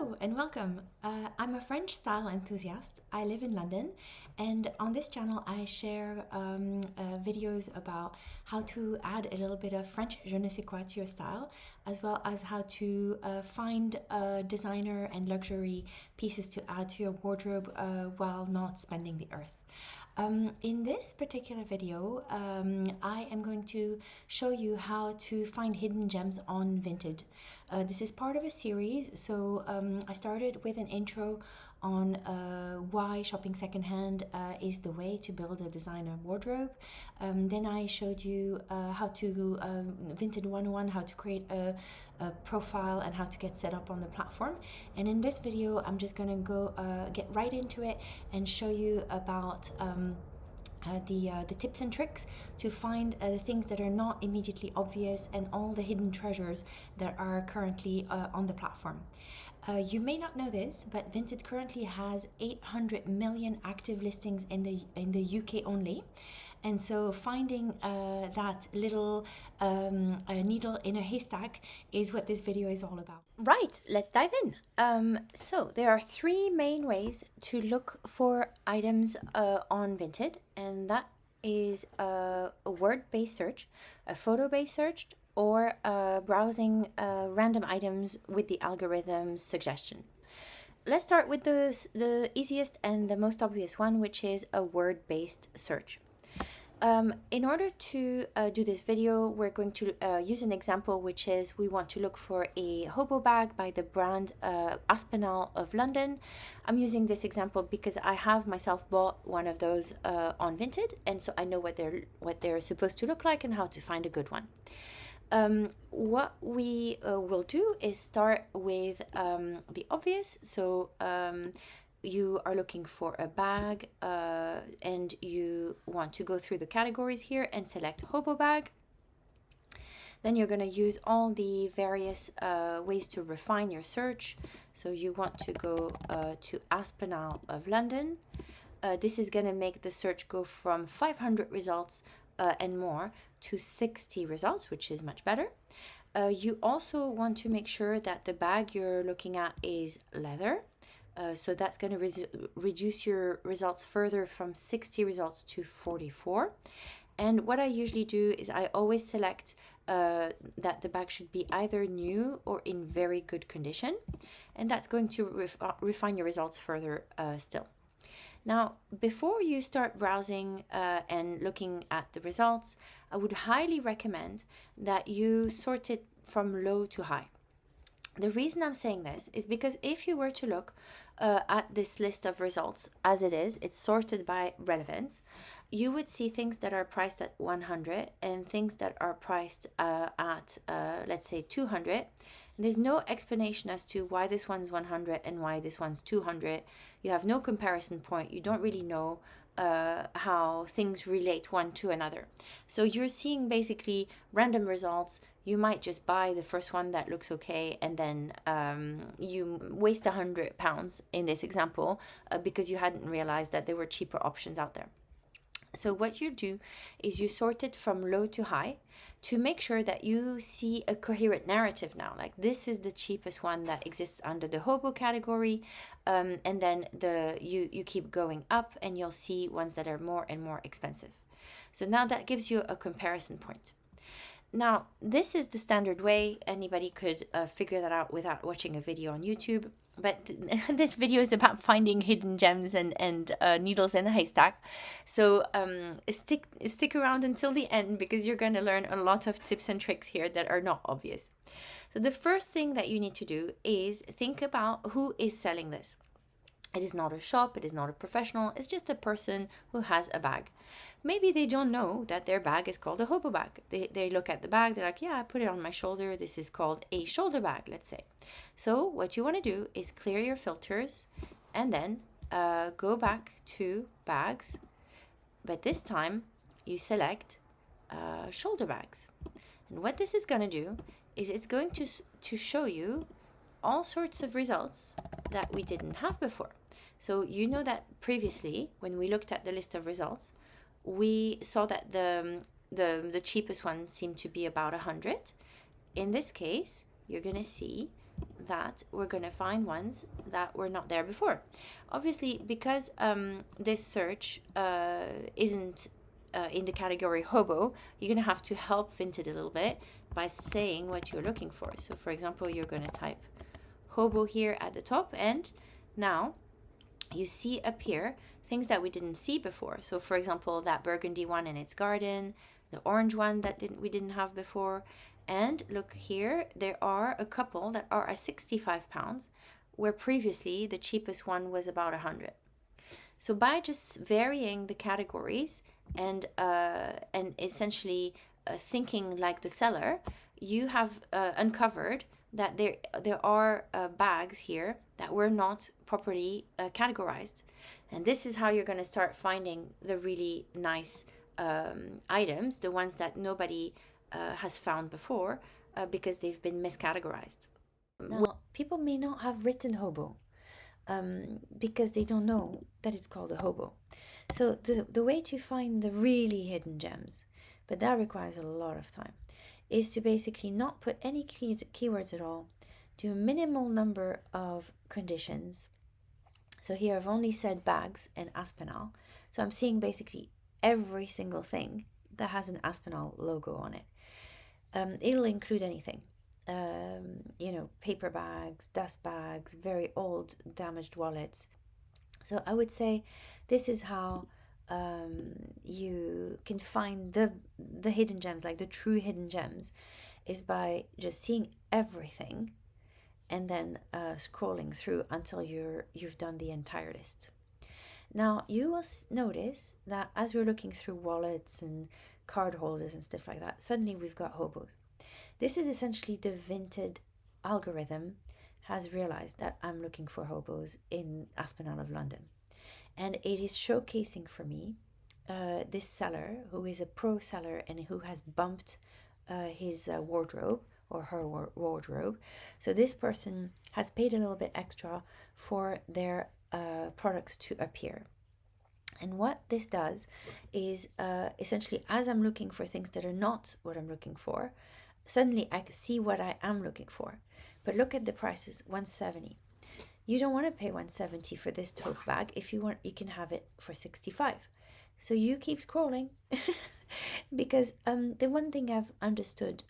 Hello and welcome. I'm a French style enthusiast. I live in London, and on this channel, I share videos about how to add a little bit of French je ne sais quoi to your style, as well as how to find designer and luxury pieces to add to your wardrobe while not spending the earth. In this particular video, I am going to show you how to find hidden gems on Vinted. This is part of a series, so I started with an intro on why shopping secondhand is the way to build a designer wardrobe. Then I showed you how to Vinted 101, how to create a profile and how to get set up on the platform. And in this video, I'm just gonna go get right into it and show you about the tips and tricks to find the things that are not immediately obvious and all the hidden treasures that are currently on the platform. You may not know this, but Vinted currently has 800 million active listings in the UK only. And so finding that little needle in a haystack is what this video is all about. Right, let's dive in. So there are three main ways to look for items on Vinted, and that is a word-based search, a photo-based search, or browsing random items with the algorithm suggestion. Let's start with the easiest and the most obvious one, which is a word-based search. In order to do this video, we're going to use an example, which is we want to look for a hobo bag by the brand Aspinall of London. I'm using this example because I have myself bought one of those on Vinted, and so I know what they're supposed to look like and how to find a good one. What we will do is start with the obvious. So you are looking for a bag and you want to go through the categories here and select hobo bag. Then you're going to use all the various ways to refine your search. So you want to go to Aspinall of London. This is going to make the search go from 500 results and more to 60 results, which is much better. You also want to make sure that the bag you're looking at is leather. So that's going to reduce your results further from 60 results to 44. And what I usually do is I always select that the bag should be either new or in very good condition. And that's going to refine your results further still. Now, before you start browsing and looking at the results, I would highly recommend that you sort it from low to high. The reason I'm saying this is because if you were to look at this list of results as it is, it's sorted by relevance, you would see things that are priced at 100 and things that are priced at, let's say, 200. There's no explanation as to why this one's 100 and why this one's 200. You have no comparison point. You don't really know how things relate one to another. So you're seeing basically random results. You might just buy the first one that looks okay, and then you waste £100 in this example because you hadn't realized that there were cheaper options out there. So what you do is you sort it from low to high to make sure that you see a coherent narrative now. Like, this is the cheapest one that exists under the hobo category, and then you keep going up and you'll see ones that are more and more expensive. So now that gives you a comparison point. Now, this is the standard way. Anybody could figure that out without watching a video on YouTube. But this video is about finding hidden gems and needles in a haystack. So stick around until the end, because you're going to learn a lot of tips and tricks here that are not obvious. So the first thing that you need to do is think about who is selling this. It is not a shop, it is not a professional, it's just a person who has a bag. Maybe they don't know that their bag is called a hobo bag. They look at the bag, they're like, yeah, I put it on my shoulder. This is called a shoulder bag, let's say. So what you want to do is clear your filters and then go back to bags. But this time you select shoulder bags. And what this is going to do is it's going to show you all sorts of results that we didn't have before. So you know that previously, when we looked at the list of results, we saw that the cheapest one seemed to be about 100. In this case, you're going to see that we're going to find ones that were not there before. Obviously, because this search isn't in the category hobo, you're going to have to help Vinted a little bit by saying what you're looking for. So for example, you're going to type hobo here at the top, and now you see appear things that we didn't see before. So for example, that burgundy one in its garden, the orange one that we didn't have before. And look here, there are a couple that are at £65, where previously the cheapest one was about 100. So by just varying the categories and essentially thinking like the seller, you have uncovered that there are bags here that were not properly categorized. And this is how you're going to start finding the really nice items, the ones that nobody has found before because they've been miscategorized. Now, people may not have written hobo because they don't know that it's called a hobo. So the way to find the really hidden gems, but that requires a lot of time, is to basically not put any keywords at all, do a minimal number of conditions. So here I've only said bags and Aspinall. So I'm seeing basically every single thing that has an Aspinall logo on it. It'll include anything. Paper bags, dust bags, very old damaged wallets. So I would say this is how you can find the hidden gems, like the true hidden gems, is by just seeing everything and then scrolling through until you've done the entire list. Now you will notice that as we're looking through wallets and card holders and stuff like that, suddenly we've got hobos. This is essentially the Vinted algorithm has realized that I'm looking for hobos in Aspinall of London. And it is showcasing for me this seller who is a pro seller and who has bumped his wardrobe or her wardrobe. So this person has paid a little bit extra for their products to appear. And what this does is essentially, as I'm looking for things that are not what I'm looking for, suddenly I see what I am looking for. But look at the prices, 170. You don't want to pay 170 for this tote bag. If you want, you can have it for 65. So you keep scrolling because the one thing I've understood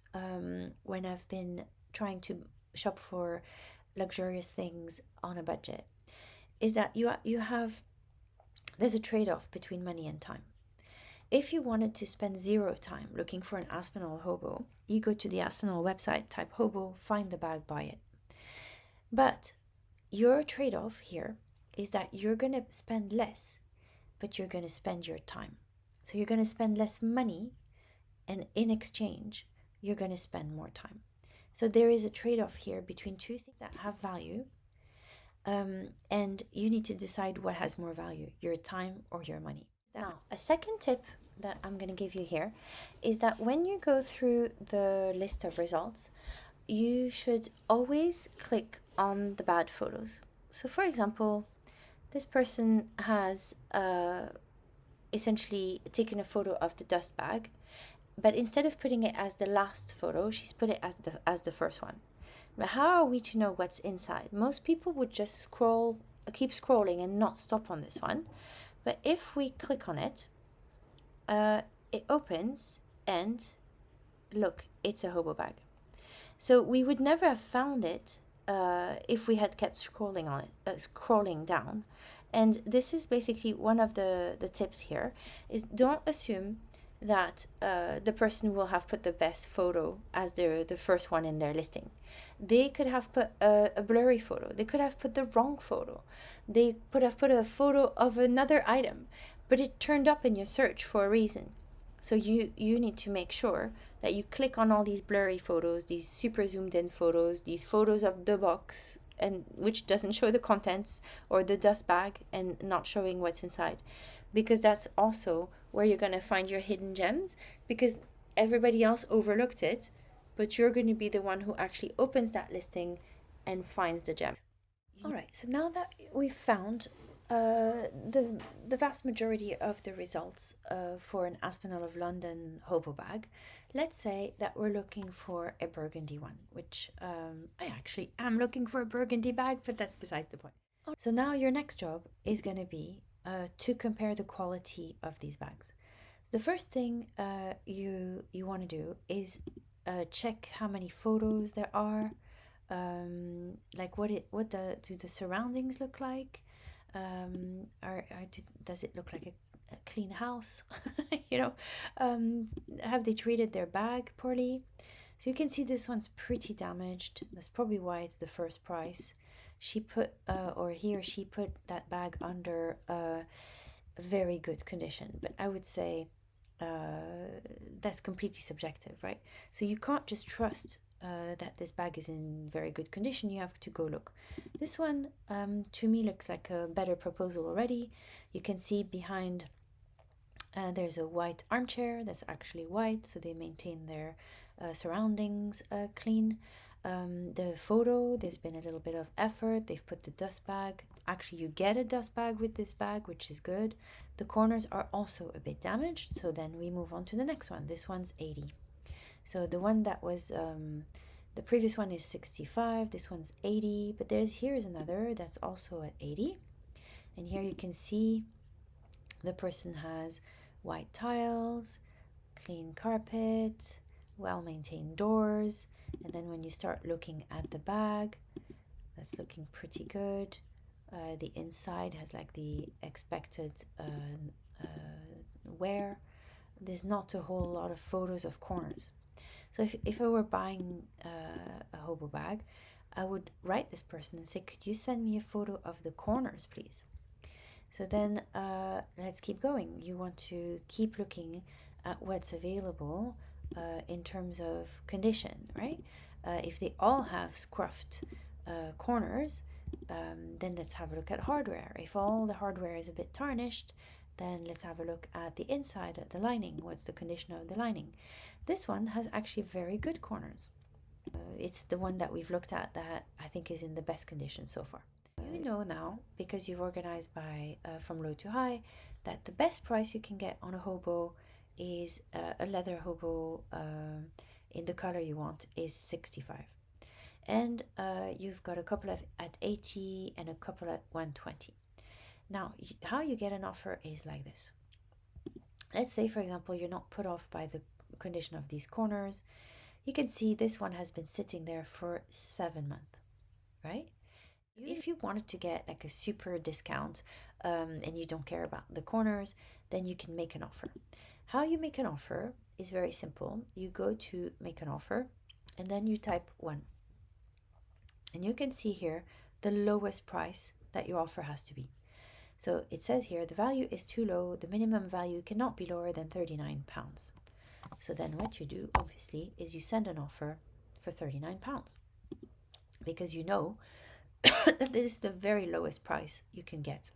when I've been trying to shop for luxurious things on a budget is that there's a trade-off between money and time. If you wanted to spend zero time looking for an Aspinall hobo, you go to the Aspinall website, type hobo, find the bag, buy it. But your trade-off here is that you're going to spend less, but you're going to spend your time. So you're going to spend less money, and in exchange, you're going to spend more time. So there is a trade-off here between two things that have value, and you need to decide what has more value, your time or your money. Now, a second tip that I'm going to give you here is that when you go through the list of results, you should always click on the bad photos. So for example, this person has essentially taken a photo of the dust bag, but instead of putting it as the last photo, she's put it as the first one. But how are we to know what's inside? Most people would just keep scrolling and not stop on this one. But if we click on it, it opens and look, it's a hobo bag. So we would never have found it if we had kept scrolling on it, scrolling down. And this is basically one of the tips here, is don't assume that the person will have put the best photo as the first one in their listing. They could have put a blurry photo. They could have put the wrong photo. They could have put a photo of another item, but it turned up in your search for a reason. So you need to make sure that you click on all these blurry photos, these super zoomed in photos, these photos of the box, and which doesn't show the contents, or the dust bag and not showing what's inside, because that's also where you're going to find your hidden gems, because everybody else overlooked it, but you're going to be the one who actually opens that listing and finds the gem. All right, so now that we've found The vast majority of the results for an Aspinall of London hobo bag, let's say that we're looking for a burgundy one, which I actually am looking for a burgundy bag, but that's besides the point. So now your next job is going to be to compare the quality of these bags. The first thing you want to do is check how many photos there are, like do the surroundings look like, does it look like a clean house? you know, have they treated their bag poorly? So you can see this one's pretty damaged. That's probably why it's the first price. She put, or he or she put that bag under very good condition, but I would say that's completely subjective, right? So you can't just trust that this bag is in very good condition. You have to go look. This one, to me, looks like a better proposal already. You can see behind there's a white armchair that's actually white, so they maintain their surroundings clean. The photo, there's been a little bit of effort. They've put the dust bag. Actually, you get a dust bag with this bag, which is good. The corners are also a bit damaged, so then we move on to the next one. This one's 80. So the one that was the previous one is 65. This one's 80, but here's another that's also at 80. And here you can see the person has white tiles, clean carpet, well-maintained doors, and then when you start looking at the bag, that's looking pretty good. The inside has like the expected wear. There's not a whole lot of photos of corners. So if I were buying a hobo bag, I would write this person and say, could you send me a photo of the corners, please? So then let's keep going. You want to keep looking at what's available in terms of condition, right? If they all have scruffed corners, then let's have a look at hardware. If all the hardware is a bit tarnished, then let's have a look at the inside, at the lining. What's the condition of the lining? This one has actually very good corners. It's the one that we've looked at that I think is in the best condition so far. You know now, because you've organized by from low to high, that the best price you can get on a hobo is a leather hobo in the color you want is 65. And you've got a couple at 80 and a couple at 120. Now, how you get an offer is like this. Let's say, for example, you're not put off by the condition of these corners. You can see this one has been sitting there for 7 months, right? If you wanted to get like a super discount and you don't care about the corners, then you can make an offer. How you make an offer is very simple. You go to make an offer and then you type 1. And you can see here the lowest price that your offer has to be. So it says here the value is too low. The minimum value cannot be lower than £39. So then what you do, obviously, is you send an offer for £39 because you know that this is the very lowest price you can get.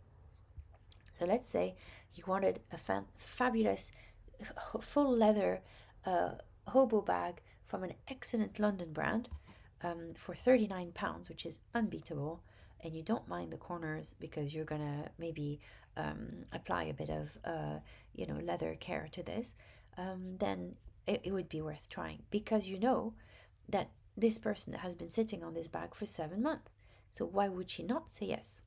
So let's say you wanted a fabulous full leather hobo bag from an excellent London brand for £39, which is unbeatable, and you don't mind the corners because you're gonna maybe apply a bit of leather care to this, then it would be worth trying because you know that this person has been sitting on this bag for 7 months. So why would she not say yes?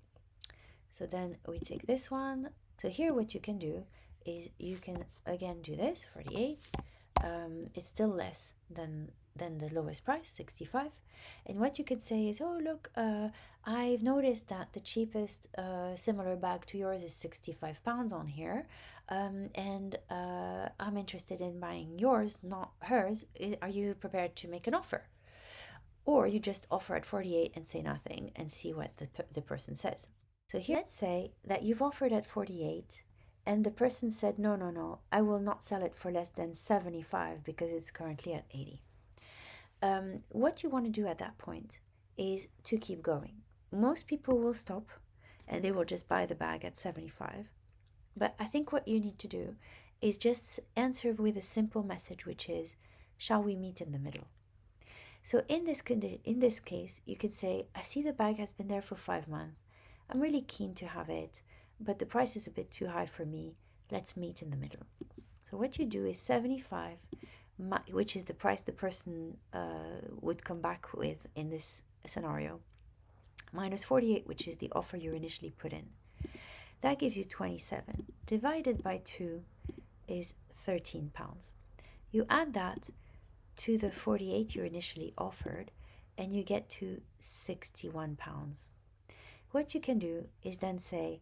So then we take this one. So here what you can do is you can again do this, 48. It's still less than the lowest price, 65. And what you could say is, oh look, I've noticed that the cheapest similar bag to yours is £65 on here, and I'm interested in buying yours, not hers. Are you prepared to make an offer? Or you just offer at 48 and say nothing and see what the person says. So here, let's say that you've offered at 48 and the person said, no, I will not sell it for less than 75 because it's currently at 80. What you want to do at that point is to keep going. Most people will stop and they will just buy the bag at 75. But I think what you need to do is just answer with a simple message, which is, shall we meet in the middle? So in this case, you could say, I see the bag has been there for 5 months. I'm really keen to have it. but the price is a bit too high for me. Let's meet in the middle. So what you do is 75, which is the price the person would come back with in this scenario, minus 48, which is the offer you initially put in. That gives you 27. Divided by 2 is £13. You add that to the 48 you initially offered, and you get to £61. What you can do is then say,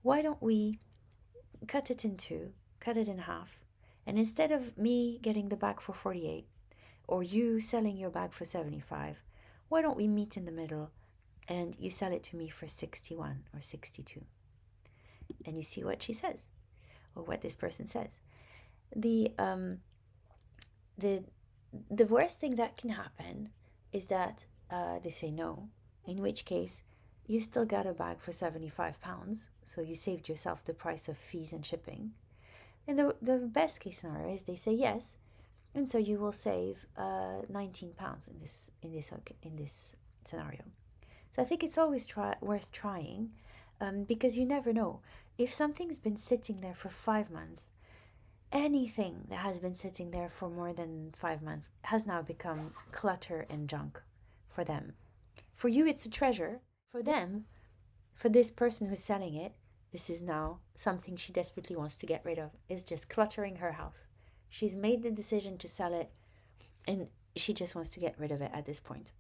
why don't we cut it in two, cut it in half, and instead of me getting the bag for 48 or you selling your bag for 75, why don't we meet in the middle and you sell it to me for 61 or 62? And you see what she says, or what this person says. The the the worst thing that can happen is that they say no, in which case you still got a bag for £75, so you saved yourself the price of fees and shipping. And the best case scenario is they say yes, and so you will save £19 in this scenario. So I think it's always worth trying, because you never know. If something's been sitting there for 5 months, anything that has been sitting there for more than 5 months has now become clutter and junk for them. For you, it's a treasure. For them, for this person who's selling it, this is now something she desperately wants to get rid of. It's just cluttering her house. She's made the decision to sell it, and she just wants to get rid of it at this point.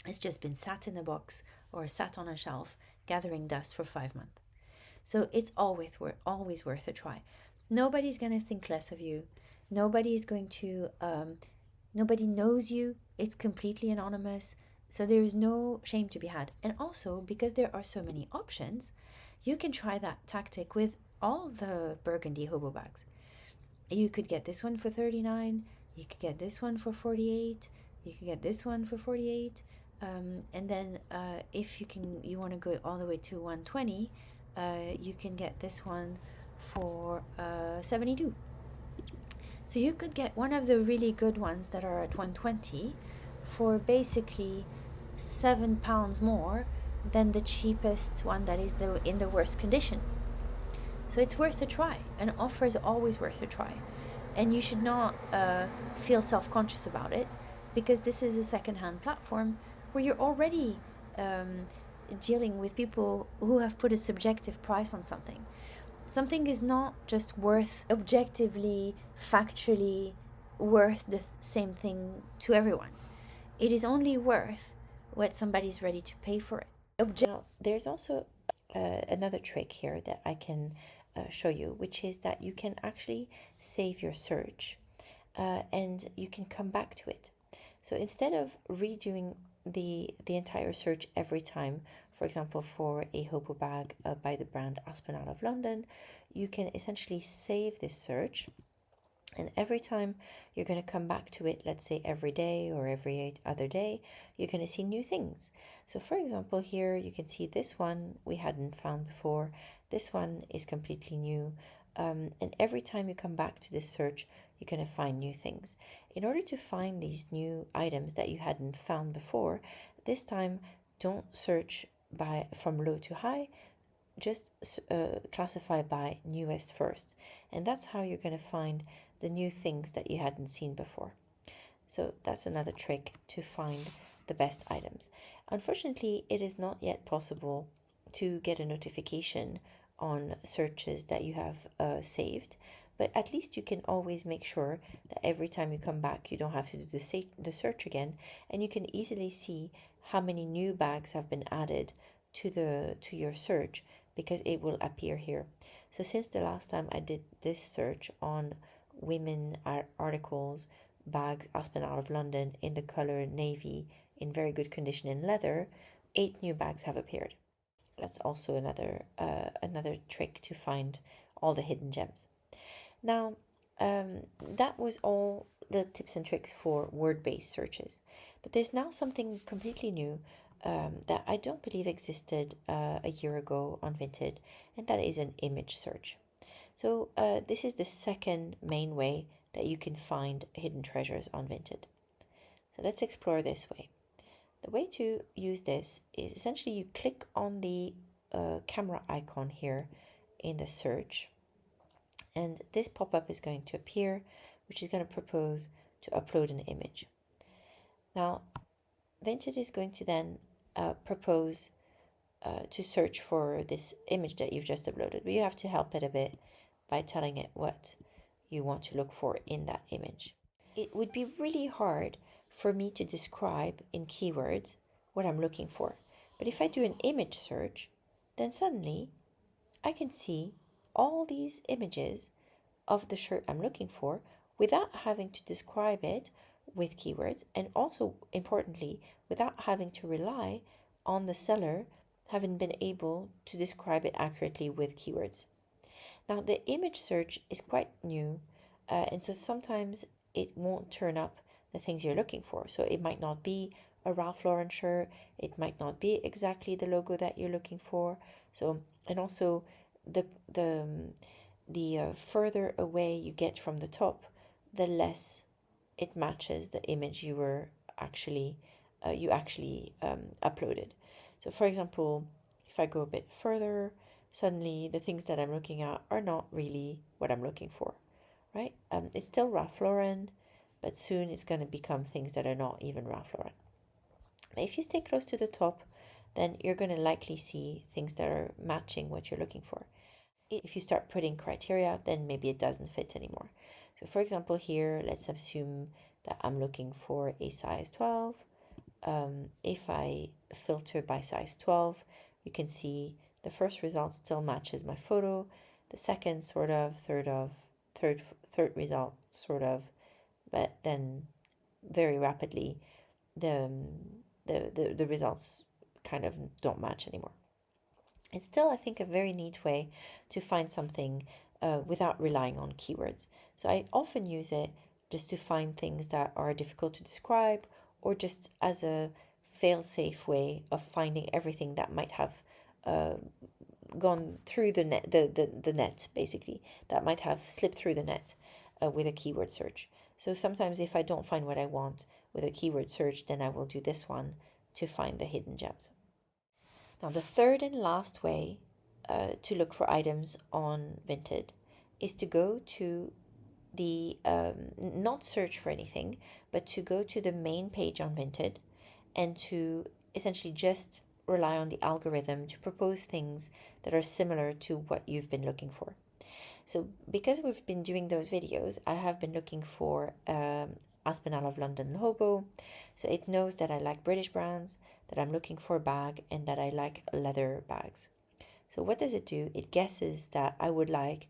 It's just been sat in a box or sat on a shelf gathering dust for 5 months. So it's always worth a try. Nobody's going to think less of you. Nobody's going to, nobody knows you. It's completely anonymous. So there's no shame to be had. And also, because there are so many options, you can try that tactic with all the burgundy hobo bags. You could get this one for 39. You could get this one for 48. You could get this one for 48. And then if you want to go all the way to 120, you can get this one for 72. So you could get one of the really good ones that are at 120 for basically £7 more than the cheapest one that is in the worst condition. So it's worth a try. An offer is always worth a try. And you should not feel self-conscious about it, because this is a second-hand platform where you're already dealing with people who have put a subjective price on something. Something is not just worth objectively, factually worth the same thing to everyone. It is only worth what somebody's ready to pay for it. Now, there's also another trick here that I can show you, which is that you can actually save your search and you can come back to it. So instead of redoing the entire search every time, for example, for a hobo bag by the brand Aspen out of London, you can essentially save this search. And every time you're going to come back to it, let's say every day or every other day, you're going to see new things. So for example, here you can see this one we hadn't found before. This one is completely new. And every time you come back to this search, you're going to find new things. In order to find these new items that you hadn't found before, this time don't search from low to high, just classify by newest first. And that's how you're going to find the new things that you hadn't seen before. So that's another trick to find the best items. Unfortunately, it is not yet possible to get a notification on searches that you have saved, but at least you can always make sure that every time you come back, you don't have to do the search again, and you can easily see how many new bags have been added to your search, because it will appear here. So since the last time I did this search on women articles, bags, Aspen out of London, in the color navy, in very good condition in leather, 8 new bags have appeared. That's also another trick to find all the hidden gems. Now, that was all the tips and tricks for word-based searches. But there's now something completely new that I don't believe existed a year ago on Vinted, and that is an image search. So this is the second main way that you can find hidden treasures on Vinted. So let's explore this way. The way to use this is essentially you click on the camera icon here in the search, and this pop-up is going to appear, which is going to propose to upload an image. Now, Vinted is going to then propose to search for this image that you've just uploaded, but you have to help it a bit by telling it what you want to look for in that image. It would be really hard for me to describe in keywords what I'm looking for. But if I do an image search, then suddenly I can see all these images of the shirt I'm looking for without having to describe it with keywords, and also importantly, without having to rely on the seller having been able to describe it accurately with keywords. Now, the image search is quite new, and so sometimes it won't turn up the things you're looking for. So it might not be a Ralph Lauren shirt, it might not be exactly the logo that you're looking for. So, and also the the the further away you get from the top, the less it matches the image you actually uploaded. So, for example, if I go a bit further, suddenly the things that I'm looking at are not really what I'm looking for, right? It's still Ralph Lauren, but soon it's going to become things that are not even Ralph Lauren. But if you stay close to the top, then you're going to likely see things that are matching what you're looking for. If you start putting criteria, then maybe it doesn't fit anymore. So, for example, here, let's assume that I'm looking for a size 12. If I filter by size 12, you can see the first result still matches my photo, the second sort of, third result sort of, but then very rapidly the the results kind of don't match anymore. It's still, I think, a very neat way to find something without relying on keywords. So I often use it just to find things that are difficult to describe, or just as a fail-safe way of finding everything that might have uh, gone through the net, basically, that might have slipped through the net with a keyword search. So sometimes if I don't find what I want with a keyword search, then I will do this one to find the hidden gems. Now, the third and last way to look for items on Vinted is to go to the not search for anything, but to go to the main page on Vinted and to essentially just rely on the algorithm to propose things that are similar to what you've been looking for. So, because we've been doing those videos, I have been looking for Aspinall of London Hobo. So, it knows that I like British brands, that I'm looking for a bag, and that I like leather bags. So, what does it do? It guesses that I would like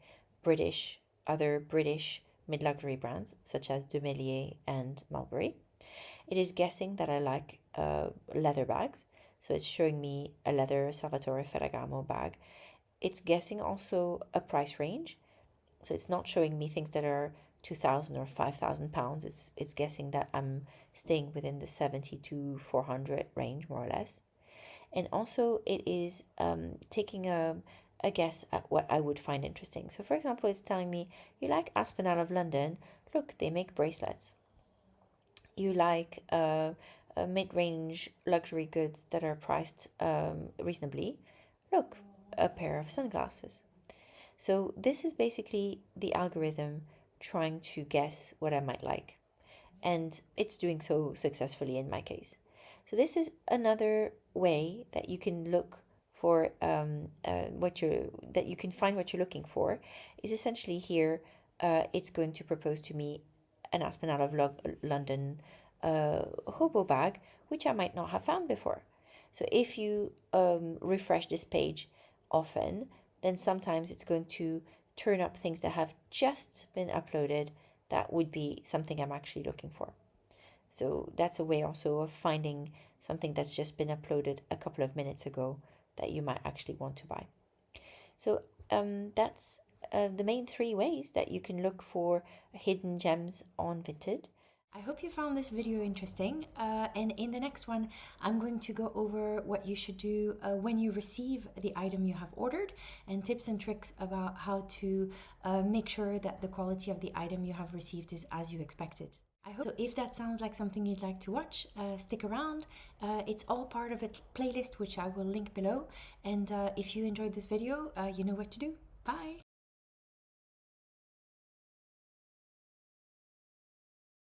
other British mid luxury brands, such as De Melier and Mulberry. It is guessing that I like leather bags. So, it's showing me a leather Salvatore Ferragamo bag. It's guessing also a price range. So it's not showing me things that are 2,000 or 5,000 pounds. It's guessing that I'm staying within the 70 to 400 range, more or less. And also it is taking a guess at what I would find interesting. So for example, it's telling me, you like Aspinall of London, look, they make bracelets. You like mid-range luxury goods that are priced reasonably, look, a pair of sunglasses. So this is basically the algorithm trying to guess what I might like. And it's doing so successfully in my case. So this is another way that you can look for that you can find what you're looking for. Is essentially here, it's going to propose to me an Aspinall of London hobo bag, which I might not have found before. So if you refresh this page often, then sometimes it's going to turn up things that have just been uploaded that would be something I'm actually looking for. So that's a way also of finding something that's just been uploaded a couple of minutes ago that you might actually want to buy. So that's the main three ways that you can look for hidden gems on Vinted. I hope you found this video interesting, and in the next one I'm going to go over what you should do when you receive the item you have ordered, and tips and tricks about how to make sure that the quality of the item you have received is as you expected. So if that sounds like something you'd like to watch, stick around. It's all part of a playlist which I will link below. And if you enjoyed this video, you know what to do. Bye!